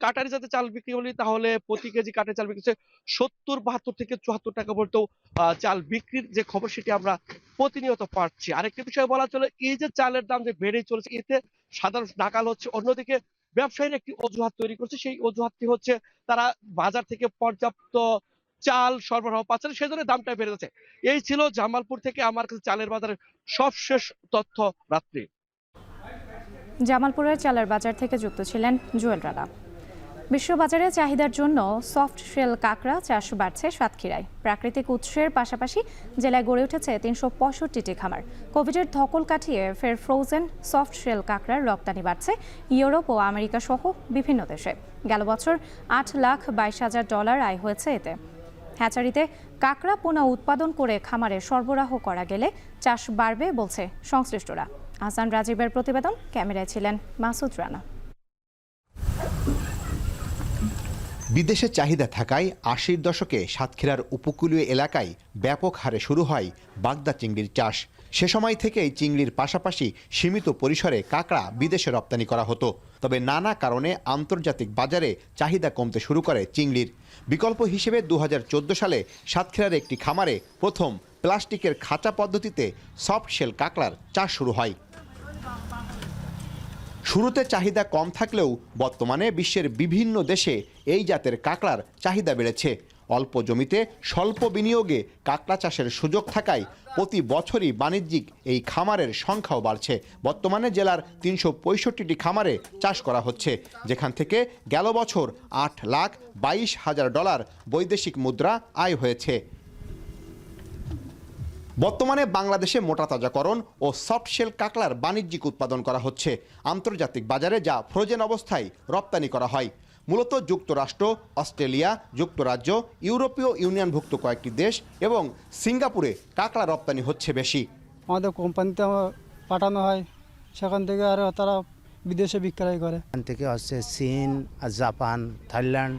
কাটারি জাতের চাল বিক্রি হলে তাহলে প্রতি কেজি কাটারি চাল বিক্রি হচ্ছে 70, 72 থেকে 74 টাকা পর্যন্ত চাল বিক্রির যে খবর সেটি আমরা প্রতিনিয়ত পাচ্ছি। আরেকটি বিষয় বলা চলে, এই যে চালের দাম যে বেড়েই চলেছে, এতে সাধারণ নাকাল হচ্ছে। অন্যদিকে ব্যবসায়ীরা একটি অজুহাত তৈরি করছে, সেই অজুহাতটি হচ্ছে তারা বাজার থেকে পর্যাপ্ত চাল সরবরাহ পাচ্ছে না, সেজন্য দামটা বেড়ে যাচ্ছে। এই ছিল জামালপুর থেকে আমার কাছে চালের বাজারের সবশেষ তথ্য। রাত্রি জামালপুরের চালের বাজার থেকে যুক্ত ছিলেন জুয়েল রানা। বিশ্ববাজারে চাহিদার জন্য সফট শেল কাঁকড়া চাষ বাড়ছে সাতক্ষীরায়। প্রাকৃতিক উৎসের পাশাপাশি জেলায় গড়ে উঠেছে ৩৬৫টি খামার। কোভিডের ধকল কাটিয়ে ফের ফ্রোজেন সফট শেল কাঁকড়ার রপ্তানি বাড়ছে ইউরোপ ও আমেরিকা সহ বিভিন্ন দেশে। গেল বছর $8,22,000 আয় হয়েছে এতে। হ্যাচারিতে কাঁকড়া পোনা উৎপাদন করে খামারে সরবরাহ করা গেলে চাষ বাড়বে বলছে সংশ্লিষ্টরা। আহসান রাজীবের প্রতিবেদন, ক্যামেরায় ছিলেন মাসুদ রানা। বিদেশে চাহিদা থাকায় ৮০-র দশকে সাতক্ষীরার উপকূলীয় এলাকায় ব্যাপক হারে শুরু হয় বাগদা চিংড়ির চাষ। সে সময় থেকেই চিংড়ির পাশাপাশি সীমিত পরিসরে কাঁকড়া বিদেশে রপ্তানি করা হতো। তবে নানা কারণে আন্তর্জাতিক বাজারে চাহিদা কমতে শুরু করে চিংড়ির। বিকল্প হিসেবে ২০১৪ সালে সাতক্ষীরার একটি খামারে প্রথম প্লাস্টিকের খাঁচা পদ্ধতিতে সফট শেল কাঁকড়ার চাষ শুরু হয়। শুরুতে চাহিদা কম থাকলেও বর্তমানে বিশ্বের বিভিন্ন দেশে এই জাতের কাঁকড়ার চাহিদা বেড়েছে। অল্প জমিতে স্বল্প বিনিয়োগে কাঁকড়া চাষের সুযোগ থাকায় প্রতি বছরই বাণিজ্যিক এই খামারের সংখ্যাও বাড়ছে। বর্তমানে জেলার ৩৬৫টি খামারে চাষ করা হচ্ছে, যেখান থেকে গেল বছর $8,22,000 বৈদেশিক মুদ্রা আয় হয়েছে। বর্তমানে বাংলাদেশে মোটা তাজাকরণ ও সফট শেল কাঁকড়ার বাণিজ্যিক উৎপাদন করা হচ্ছে আন্তর্জাতিক বাজারে, যা ফ্রোজেন অবস্থায় রপ্তানি করা হয়। মূলত যুক্তরাষ্ট্র, অস্ট্রেলিয়া, যুক্তরাজ্য, ইউরোপীয় ইউনিয়নভুক্ত কয়েকটি দেশ এবং সিঙ্গাপুরে কাঁকড়া রপ্তানি হচ্ছে বেশি। আমাদের কোম্পানিতে পাঠানো হয়, সেখান থেকে আরও তারা বিদেশে বিক্রয় করে। এখান থেকে হচ্ছে চীন, জাপান, থাইল্যান্ড,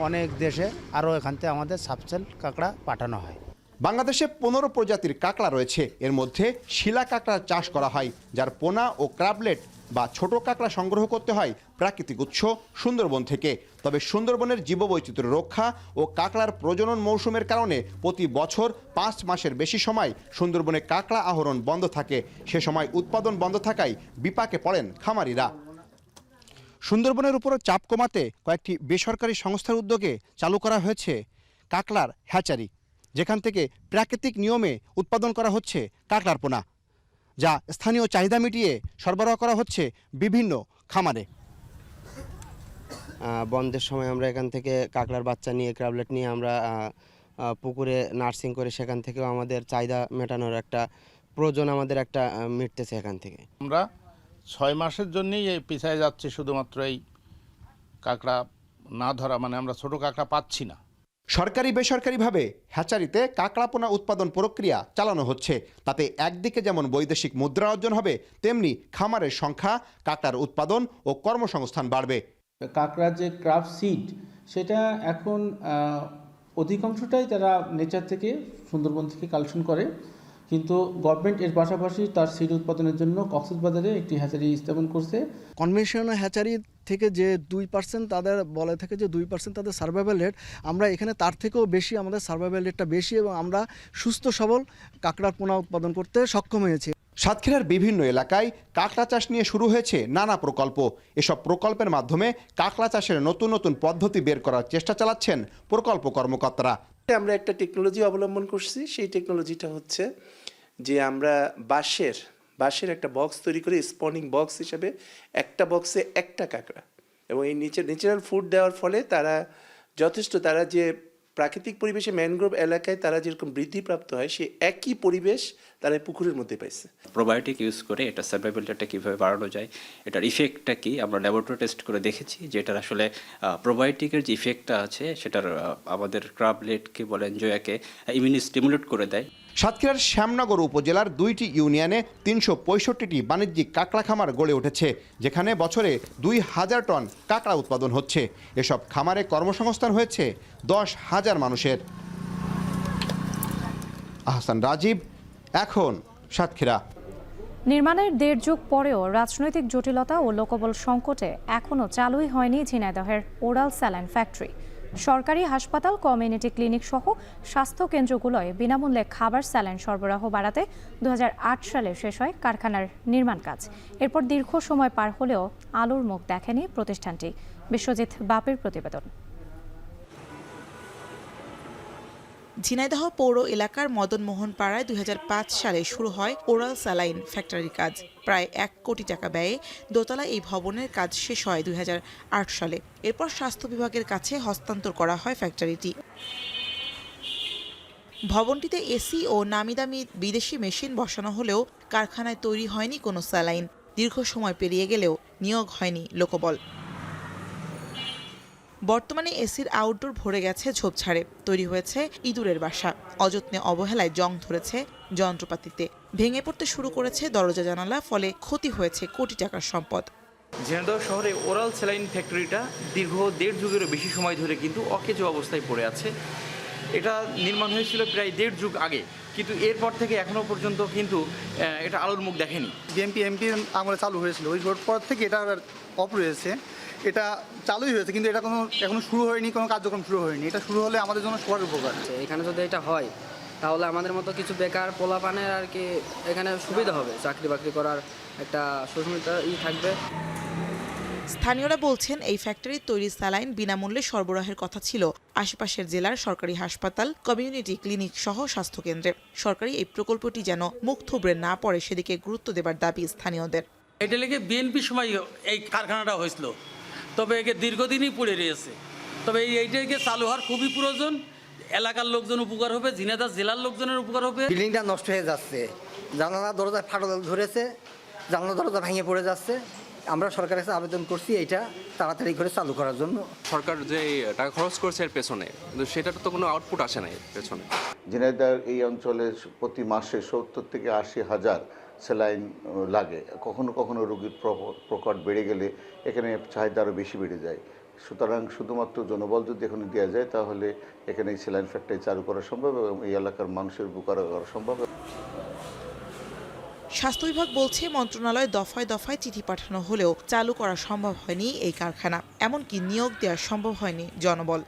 অনেক দেশে আরও এখান থেকে আমাদের সাবসেল কাঁকড়া পাঠানো হয়। বাংলাদেশে 15 প্রজাতির কাঁকড়া রয়েছে। এর মধ্যে শিলা কাঁকড়ার চাষ করা হয়, যার পোনা ও ক্রাবলেট বা ছোট কাঁকড়া সংগ্রহ করতে হয় প্রাকৃতিক উৎস সুন্দরবন থেকে। তবে সুন্দরবনের জীববৈচিত্র্য রক্ষা ও কাঁকড়ার প্রজনন মৌসুমের কারণে প্রতি বছর 5 মাসের বেশি সময় সুন্দরবনে কাঁকড়া আহরণ বন্ধ থাকে। সে সময় উৎপাদন বন্ধ থাকায় বিপাকে পড়েন খামারিরা। সুন্দরবনের উপর চাপ কমাতে কয়েকটি বেসরকারি সংস্থার উদ্যোগে চালু করা হয়েছে কাঁকড়ার হ্যাচারি, যেখান থেকে প্রাকৃতিক নিয়মে উৎপাদন করা হচ্ছে কাঁকড়ার পোনা, যা স্থানীয় চাহিদা মিটিয়ে সরবরাহ করা হচ্ছে বিভিন্ন খামারে। বন্ধের সময় আমরা এখান থেকে কাঁকড়ার বাচ্চা নিয়ে, ক্রাবলেট নিয়ে আমরা পুকুরে নার্সিং করে সেখান থেকেও আমাদের চাহিদা মেটানোর একটা প্রয়োজন আমাদের একটা মিটতেছে এখান থেকে। আমরা 6 মাসের জন্যই এই পিছায় যাচ্ছি, শুধুমাত্র এই কাঁকড়া না ধরা, মানে আমরা ছোট কাঁকড়া পাচ্ছি না। সরকারি বেসরকারিভাবে হ্যাচারিতে কাঁকড়া পোনা উৎপাদন প্রক্রিয়া চালানো হচ্ছে। তাতে একদিকে যেমন বৈদেশিক মুদ্রা অর্জন হবে, তেমনি খামারের সংখ্যা, কাঁকড়ার উৎপাদন ও কর্মসংস্থান বাড়বে। কাঁকড়ার যে ক্রাফট সিড, সেটা এখন অধিকাংশটাই তারা নেচার থেকে, সুন্দরবন থেকে কালেকশন করে, কিন্তু গভর্নমেন্ট এর পাশাপাশি তার সিড উৎপাদনের জন্য কক্সবাজারে একটি হ্যাচারি স্থাপন করছে। কনভেনশনাল হ্যাচারি থেকে যে 2% তাদের বলে থাকে যে 2% তাদের সার্ভাইভাল রেট, আমরা এখানে তার থেকেও বেশি, আমাদের সার্ভাইভাল রেটটা বেশি এবং আমরা সুস্থ সবল কাঁকড়ার পোনা উৎপাদন করতে সক্ষম হয়েছি। সাতক্ষীরার বিভিন্ন এলাকায় কাঁকড়া চাষ নিয়ে শুরু হয়েছে নানা প্রকল্প। এসব প্রকল্পের মাধ্যমে কাঁকড়া চাষের নতুন নতুন পদ্ধতি বের করার চেষ্টা চালাচ্ছেন প্রকল্প কর্মকর্তারা। আমরা একটা টেকনোলজি অবলম্বন করছি। সেই টেকনোলজিটা হচ্ছে যে আমরা বাঁশের একটা বক্স তৈরি করে স্পনিং বক্স হিসেবে একটা বক্সে একটা কাঁকড়া, এবং এই ন্যাচারাল ফুড দেওয়ার ফলে তারা যথেষ্ট, তারা যে প্রাকৃতিক পরিবেশে ম্যানগ্রোভ এলাকায় তারা যেরকম বৃদ্ধিপ্রাপ্ত হয়, সে একই পরিবেশ তারা পুকুরের মধ্যে পাইছে। প্রোবায়োটিক ইউজ করে এটা সার্ভাইভাল রেটটা কীভাবে বাড়ানো যায়, এটার ইফেক্টটা কি আমরা ল্যাবরেটরি টেস্ট করে দেখেছি যে এটার আসলে প্রোবায়োটিকের যে ইফেক্টটা আছে সেটার আমাদের ক্রাবলেটকে বলেন জয়াকে ইমিউনি স্টিমুলেট করে দেয়। সাতক্ষীরার শ্যামনগর উপজেলার 2টি ইউনিয়নে 365টি বাণিজ্যিক কাঁকড়া খামার গড়ে উঠেছে, যেখানে বছরে 2000 টন কাঁকড়া উৎপাদন হচ্ছে। এসব খামারে কর্মসংস্থান হয়েছে 10,000 মানুষের। আহসান রাজীব, এখন সাতক্ষীরা। নির্মাণের 1.5 যুগ পরেও রাজনৈতিক জটিলতা ও লোকবল সংকটে এখনও চালুই হয়নি ঝিনাইদহের ওরাল স্যালাইন ফ্যাক্টরি। সরকারি হাসপাতাল, কমিউনিটি ক্লিনিক সহ স্বাস্থ্য কেন্দ্রগুলোয় বিনামূল্যে খাবার, স্যালাইন সরবরাহ বাড়াতে 2008 সালে শেষ হয় কারখানার নির্মাণ কাজ। এরপর দীর্ঘ সময় পার হলেও আলোর মুখ দেখেনি প্রতিষ্ঠানটি। বিশ্বজিৎ বাপের প্রতিবেদন। ঝিনাইদহ পৌর এলাকার মদনমোহন পাড়ায় 2005 সালে শুরু হয় ওরাল স্যালাইন ফ্যাক্টরির কাজ। প্রায় 1 কোটি টাকা ব্যয়ে দোতলা এই ভবনের কাজ শেষ হয় 2008 সালে। এরপর স্বাস্থ্য বিভাগের কাছে হস্তান্তর করা হয় ফ্যাক্টরিটি। ভবনটিতে এসি ও নামিদামি বিদেশি মেশিন বসানো হলেও কারখানায় তৈরি হয়নি কোনো স্যালাইন। দীর্ঘ সময় পেরিয়ে গেলেও নিয়োগ হয়নি লোকবল। বর্তমানে এসির আউটডোর ভরে গেছে ঝোপঝাড়ে, তৈরি হয়েছে ইঁদুরের বাসা। অযত্নে অবহেলায় জং ধরেছে যন্ত্রপাতিতে, ভেঙে পড়তে শুরু করেছে দরজা জানালা, ফলে ক্ষতি হয়েছে কোটি টাকার সম্পদ। ঝিনাইদহ শহরে ওরাল স্যালাইন ফ্যাক্টরিটা দীর্ঘ 1.5 যুগেরও বেশি সময় ধরে কিন্তু অকেজো অবস্থায় পড়ে আছে। এটা নির্মাণ হয়েছিল প্রায় 1.5 যুগ আগে, কিন্তু এরপর থেকে এখনো পর্যন্ত কিন্তু এটা আলোর মুখ দেখেনি। বিএনপি এমপি আমলে চালু হয়েছিল, ওই পর থেকে এটা অফ রয়েছে। এটা চালুই হয়েছে কিন্তু এটা এখনো শুরু হয়নি, কোনো কার্যক্রম শুরু হয়নি। এটা শুরু হলে আমাদের জন্য সবার উপকার। এখানে যদি এটা হয় তাহলে আমাদের মতো কিছু বেকার পোলাপানের আর কি এখানে সুবিধা হবে, চাকরি বাকরি করার একটা সুবিধা থাকবে। স্থানীয়রা বলছেন এই ফ্যাক্টরির তৈরি স্যালাইন বিনামূল্যে সরবরাহের কথা ছিল আশেপাশের জেলার সরকারি হাসপাতাল, কমিউনিটি ক্লিনিক সহ স্বাস্থ্যকেন্দ্রে। সরকারি এই প্রকল্পটি যেন মুখ থুবড়ে না পড়ে সেদিকে গুরুত্ব দেবার দাবি স্থানীয়দের। এটা লেগে বিএনপি সময় এই কারখানাটা হয়েছিল, তবে একে দীর্ঘদিনই পড়ে রয়েছে। তবে এইটাকে চালু হওয়ার খুবই প্রয়োজন। এলাকার লোকজন উপকার হবে, ঝিনাইদহ জেলার লোকজনের উপকার হবে। বিল্ডিংটা নষ্ট হয়ে যাচ্ছে, জানালা দরজা ফাটল ধরেছে, জানালা দরজা ভেঙে পড়ে যাচ্ছে। আমরা সরকারের কাছে আবেদন করছি এইটা তাড়াতাড়ি করে চালু করার জন্য। সরকার যে টাকা খরচ করছে এর পেছনে, কিন্তু সেটার তো কোনো আউটপুট আসে না এর পেছনে। ঝিনাইদহ এই অঞ্চলে প্রতি মাসে 70 থেকে 80 হাজার স্যালাইন লাগে। কখনো কখনো রোগীর প্রকট বেড়ে গেলে এখানে চাহিদা আরও বেশি বেড়ে যায়। সুতরাং শুধুমাত্র জনবল যদি এখানে দেওয়া যায় তাহলে এখানে এই স্যালাইন ফ্যাক্টরি চালু করা সম্ভব এবং এই এলাকার মানুষের উপকার করা সম্ভব। স্বাস্থ্য বিভাগ বলছে মন্ত্রণালয় দফায় দফায় চিঠি পাঠানো হলেও চালু করা সম্ভব হয়নি এই কারখানা, এমনকি নিয়োগ দেওয়া সম্ভব হয়নি জনবল।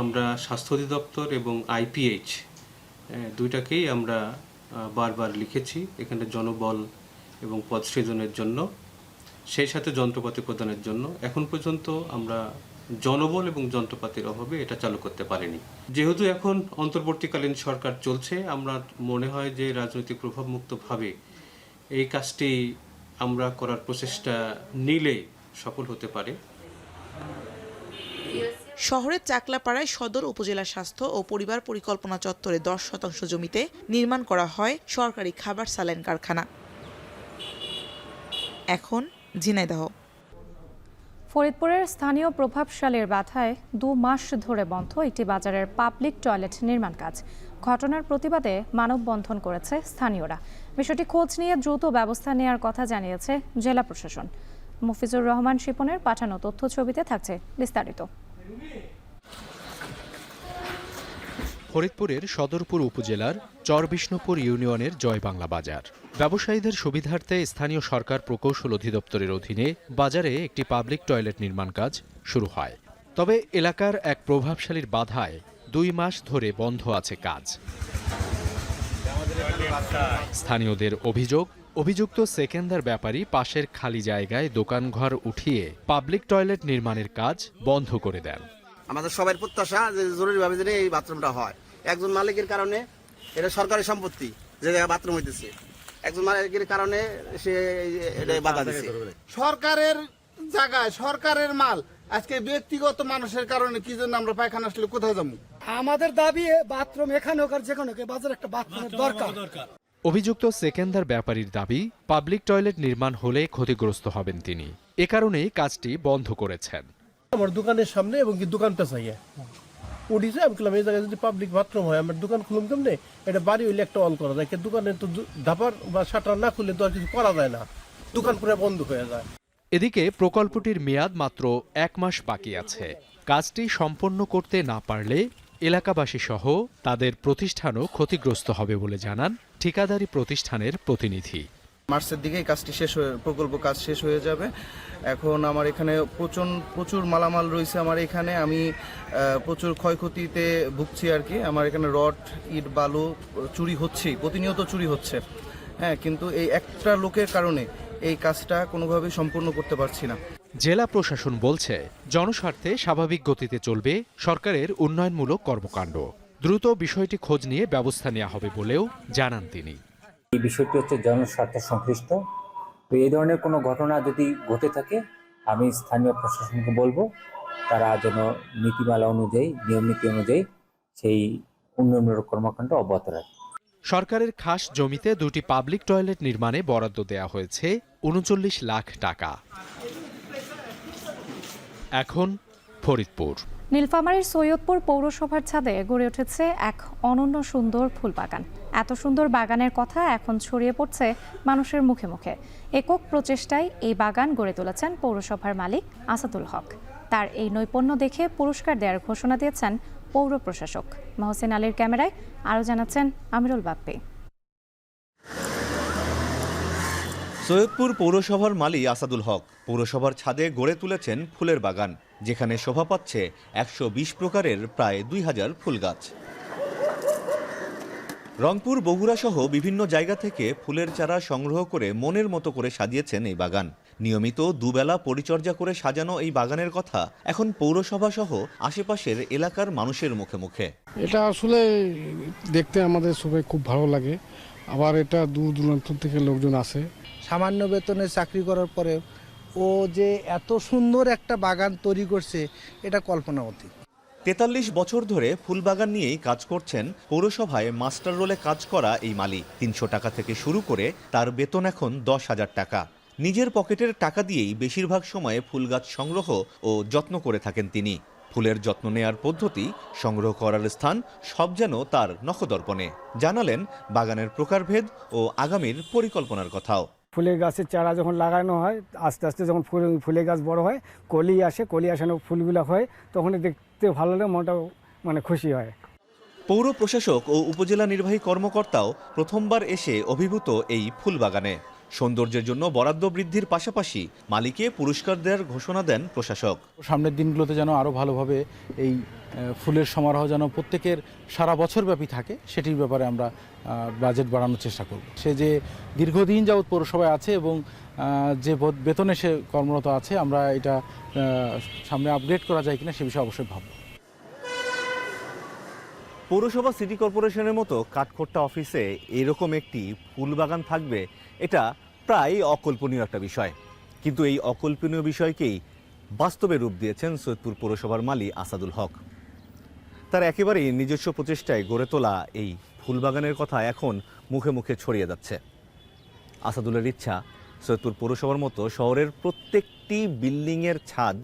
আমরা স্বাস্থ্য অধিদপ্তর এবং IPH দুইটাকেই আমরা বারবার লিখেছি এখানে জনবল এবং পদ সৃজনের জন্য, সেই সাথে যন্ত্রপাতি প্রদানের জন্য। এখন পর্যন্ত আমরা জনবল এবং যন্ত্রপাতির অভাবে এটা চালু করতে পারিনি। যেহেতু এখন অন্তর্বর্তীকালীন সরকার চলছে, আমরা মনে হয় যে রাজনৈতিক প্রভাবমুক্তভাবে এই কাজটি আমরা করার প্রচেষ্টা নিলে সফল হতে পারে। শহরের চাকলাপাড়ায় সদর উপজেলা স্বাস্থ্য ও পরিবার পরিকল্পনা চত্বরে 10% জমিতে নির্মাণ করা হয় সরকারি খাবার স্যালাইন কারখানা। এখন ঝিনাইদহ। ফরিদপুরের স্থানীয় প্রভাবশালীর বাধায় 2 মাস ধরে বন্ধ একটি বাজারের পাবলিক টয়লেট নির্মাণ কাজ। ঘটনার প্রতিবাদে মানববন্ধন করেছে স্থানীয়রা। বিষয়টি খোঁজ নিয়ে দ্রুত ব্যবস্থা নেওয়ার কথা জানিয়েছে জেলা প্রশাসন। মফিজুর রহমান শিপনের পাঠানো তথ্য ছবিতে থাকছে বিস্তারিত। ফরিদপুরের সদরপুর উপজেলার চরবিষ্ণুপুর ইউনিয়নের জয় বাংলা বাজার। ব্যবসায়ীদের সুবিধার্থে স্থানীয় সরকার প্রকৌশল অধিদপ্তরের অধীনে বাজারে একটি পাবলিক টয়লেট নির্মাণ কাজ শুরু হয়। তবে এলাকার এক প্রভাবশালীর বাধায় 2 মাস ধরে বন্ধ আছে কাজ। স্থানীয়দের অভিযুক্ত সেকেন্দার ব্যাপারী পাশের খালি জায়গায় দোকানঘর উঠিয়ে পাবলিক টয়লেট নির্মাণের কাজ বন্ধ করে দেন। আমাদের সবার প্রত্যাশা যে জরুরিভাবে যেন এই বাথরুমটা হয়। একজন মালিকের কারণে এটা সরকারি সম্পত্তি, যে জায়গায় বাথরুম হইতেছে, একজন মালিকের কারণে সে এটা বাধা দিচ্ছে। সরকারের জায়গায় সরকারের মাল, আজকে ব্যক্তিগত মানুষের কারণে কি জন্য আমরা পায়খানা আসলে কোথায় যাবো? আমাদের দাবি বাথরুম এখানে হোক আর যেখানে বাজারে একটা বাথরুমের দরকার। অভিযুক্ত সেকেন্দার ব্যাপারীর দাবি, পাবলিক টয়লেট নির্মাণ হলে ক্ষতিগ্রস্ত হবেন তিনি। এ কারণেই কাজটি বন্ধ করেছেন। আমার দোকানের সামনে এবং কি দোকানটা চাইয়া উঠিছে, আমি বললাম এই জায়গায় যদি পাবলিক বাথরুম হয় আমার দোকান খুলুম কেমনে? এটা বাড়ি হইলে একটা অল করা যায়, দোকানে তো ধাপার বা শাটার না খুললে তো আর কিছু করা যায় না, দোকান পুরো বন্ধ হয়ে যায়। এদিকে প্রকল্পটির মেয়াদ মাত্র 1 মাস বাকি আছে। কাজটি সম্পন্ন করতে না পারলে এলাকাবাসী সহ তাদের প্রতিষ্ঠানও ক্ষতিগ্রস্ত হবে বলে জানান ঠিকাদারি প্রতিষ্ঠানের প্রতিনিধি। মার্চের দিকে কাজটি প্রকল্প কাজ শেষ হয়ে যাবে। এখন আমার এখানে প্রচুর মালামাল রয়েছে। আমার এখানে আমি প্রচুর ক্ষয়ক্ষতিতে ভুগছি আর কি। আমার এখানে রড, ইট, বালু চুরি হচ্ছেই, প্রতিনিয়ত চুরি হচ্ছে। হ্যাঁ, কিন্তু এই একটা লোকের কারণে এই কাজটা কোনোভাবেই সম্পূর্ণ করতে পারছি না। জেলা প্রশাসন বলছে জনস্বার্থে স্বাভাবিক গতিতে চলবে সরকারের উন্নয়নমূলক কর্মকাণ্ড। দ্রুত বিষয়টি খোঁজ নিয়ে ব্যবস্থা নেওয়া হবে বলেও জানান তিনি। এই বিষয়টি হচ্ছে জনস্বার্থ সংশ্লিষ্ট, তো এই ধরনের কোনো ঘটনা যদি ঘটে থাকে আমি স্থানীয় প্রশাসনকে বলবো তারা যেন নীতিমালা অনুযায়ী, নিয়ম নীতি অনুযায়ী সেই উন্নয়নমূলক কর্মকাণ্ড অব্যাহত রাখে। সরকারের খাস জমিতে 2টি পাবলিক টয়লেট নির্মাণে বরাদ্দ দেয়া হয়েছে ৩৯ লাখ টাকা। এখন ফরিদপুর। নীলফামারীর সৈয়দপুর পৌরসভার ছাদে গড়ে উঠেছে এক অনন্য সুন্দর ফুলবাগান। এত সুন্দর বাগানের কথা এখন ছড়িয়ে পড়ছে মানুষের মুখে মুখে। একক প্রচেষ্টায় এই বাগান গড়ে তুলেছেন পৌরসভার মালিক আসাদুল হক। তার এই নৈপুণ্য দেখে পুরস্কার দেওয়ার ঘোষণা দিয়েছেন পৌর প্রশাসক। মহসিন আলীর ক্যামেরায় আরও জানাচ্ছেন আমিরুল বাপ্পি। সৈয়দপুর পৌরসভার মালি আসাদুল হক পৌরসভার ছাদে গড়ে তুলেছেন ফুলের বাগান, যেখানে শোভা পাচ্ছে ১২০ প্রকারের প্রায় ২,০০০ ফুল গাছ। রংপুর, বগুড়া সহ বিভিন্ন জায়গা থেকে ফুলের চারা সংগ্রহ করে মনের মতো করে সাজিয়েছেন এই বাগান। নিয়মিত দুবেলা পরিচর্যা করে সাজানো এই বাগানের কথা এখন পৌরসভা সহ আশেপাশের এলাকার মানুষের মুখে মুখে। এটা আসলে দেখতে আমাদের সবাই খুব ভালো লাগে, আবার এটা দূর দূরান্ত থেকে লোকজন আসে। সামান্য বেতনে চাকরি করার পরে ও যে এত সুন্দর একটা বাগান তৈরি করছে এটা কল্পনা অতীত। ৪৩ বছর ধরে ফুলবাগান নিয়েই কাজ করছেন পৌরসভায় মাস্টার রোলে কাজ করা এই মালি। ৩০০ টাকা থেকে শুরু করে তার বেতন এখন ১০,০০০ টাকা। নিজের পকেটের টাকা দিয়েই বেশিরভাগ সময়ে ফুল গাছ সংগ্রহ ও যত্ন করে থাকেন তিনি। ফুলের যত্ন নেয়ার পদ্ধতি, সংগ্রহ করার স্থান সব যেন তার নখদর্পণে। জানালেন বাগানের প্রকারভেদ ও আগামীর পরিকল্পনার কথাও। ফুলের গাছের চারা যখন লাগানো হয়, আস্তে আস্তে যখন ফুলের গাছ বড় হয়, কলি আসানো ফুলগুলো হয়, তখন দেখতে ভালো লাগে, মনটা খুশি হয়। পৌর প্রশাসক ও উপজেলা নির্বাহী কর্মকর্তাও প্রথমবার এসে অভিভূত এই ফুল বাগানে। সৌন্দর্যের জন্য বরাদ্দ বৃদ্ধির পাশাপাশি মালিকে পুরস্কার দেওয়ার ঘোষণা দেন প্রশাসক। সামনের দিনগুলোতে যেন আরও ভালোভাবে এই ফুলের সমারোহ যেন প্রত্যেকের সারা বছর ব্যাপী থাকে, সেটির ব্যাপারে আমরা বাজেট বাড়ানোর চেষ্টা করব। সে যে দীর্ঘদিন যাবৎ পৌরসভায় আছে এবং যে বেতনে সে কর্মরত আছে, আমরা এটা সামনে আপগ্রেড করা যায় কিনা সে বিষয়ে অবশ্যই ভাবব। পৌরসভা, সিটি কর্পোরেশনের মতো কাঠখোট্টা অফিসে এরকম একটি ফুল বাগান থাকবে, এটা প্রায় অকল্পনীয় একটা বিষয়। কিন্তু এই অকল্পনীয় বিষয়কেই বাস্তবে রূপ দিয়েছেন সৈয়দপুর পৌরসভার মালি আসাদুল হক। তার একেবারেই নিজস্ব প্রচেষ্টায় গড়ে তোলা এই ফুলবাগানের কথা এখন মুখে মুখে ছড়িয়ে যাচ্ছে। আসাদুলের ইচ্ছা সৈয়দপুর পৌরসভার মতো শহরের প্রত্যেকটি বিল্ডিংয়ের ছাদ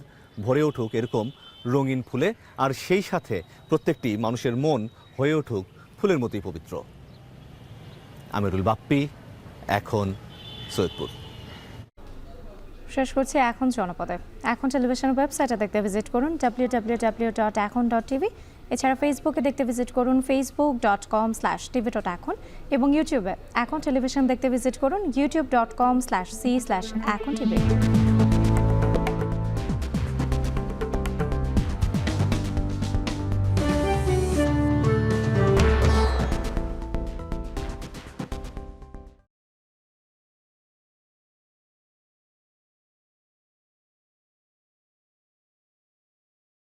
ভরে উঠুক এরকম রঙিন ফুলে, আর সেই সাথে প্রত্যেকটি মানুষের মন হয়ে উঠুক ফুলের মতোই পবিত্র। আমিরুল বাপ্পি, এখন সৈয়দপুর। শেষ করছি এখন জনপদে। এখন টেলিভিশনের ওয়েবসাইটে দেখতে ভিজিট করুন www.ekon.tv। এছাড়া ফেসবুকে দেখতে ভিজিট করুন facebook.com/tv.ekon এবং ইউটিউবে এখন টেলিভিশন দেখতে ভিজিট করুন youtube.com/c/ekontv।